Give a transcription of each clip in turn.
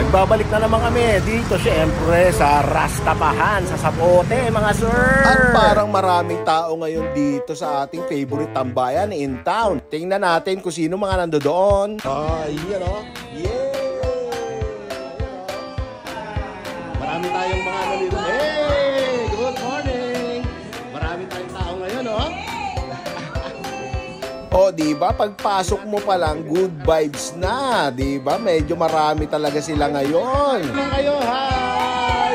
Nagbabalik na naman kami dito syempre sa Rastapahan, sa Zapote mga sir. At parang maraming tao ngayon dito sa ating favorite tambayan in town. Tingnan natin kung sino mga nandoon. Yan o. Marami tayong mga nandito. Hey! Good morning! Marami tayong tao ngayon o. O, diba? Pagpasok mo pa lang, good vibes na. Diba? Medyo marami talaga sila ngayon. Ano kayo? Hi!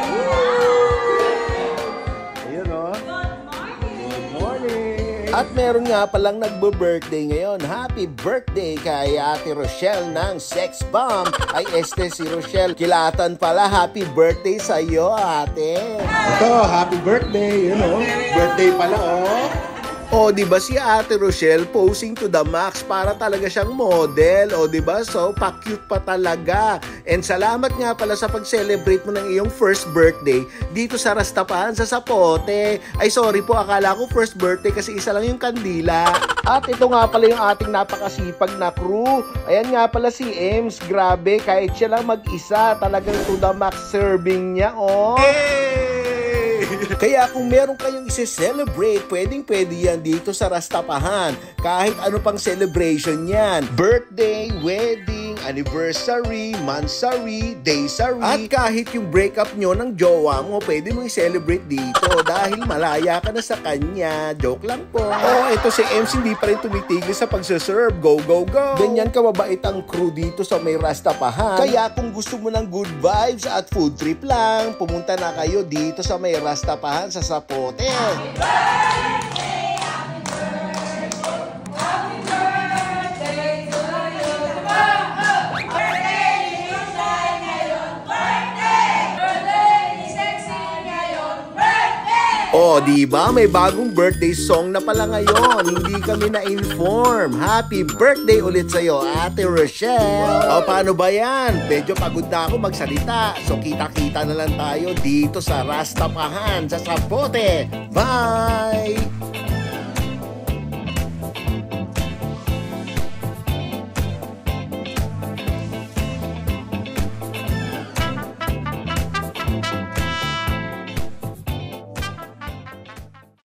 Ayun, o. Good morning! At meron nga palang nagbo-birthday ngayon. Happy birthday kay Ate Rochelle ng Sex Bomb. Ay, si Rochelle. Kilatan pala. Happy birthday sa'yo, ate. Ito, happy birthday. Yun, o. Birthday pala, o. O, diba si Ate Rochelle posing to the max para talaga siyang model. O, diba? So, pa-cute pa talaga. And salamat nga pala sa pag-celebrate mo ng iyong first birthday dito sa Rastapahan, sa Zapote. Ay, sorry po. Akala ko first birthday kasi isa lang yung kandila. At ito nga pala yung ating napakasipag na crew. Ayan nga pala si Ems. Grabe, kahit siya lang mag-isa, talagang to the max serving niya, oh. Kaya kung meron kayong isi-celebrate, pwedeng-pwede yan dito sa Rastapahan. Kahit ano pang celebration yan. Birthday, wedding, anniversary, monthsary, daysary. At kahit yung breakup nyo ng jowa mo, pwede mo i-celebrate dito dahil malaya ka na sa kanya. Joke lang po. Oh, ito si MC hindi pa rin tumitigil sa pagsaserve. Go, go, go! Ganyan kababait ang crew dito sa may Rastapahan. Kaya kung gusto mo ng good vibes at food trip lang, pumunta na kayo dito sa may Rastapahan sa Zapote. Oh, diba? May bagong birthday song na pala ngayon. Hindi kami na-inform. Happy birthday ulit sa'yo, Ate Rochelle. O, paano ba yan? Medyo pagod na ako magsalita. So, kita-kita na lang tayo dito sa Rastapahan, sa Zapote. Bye!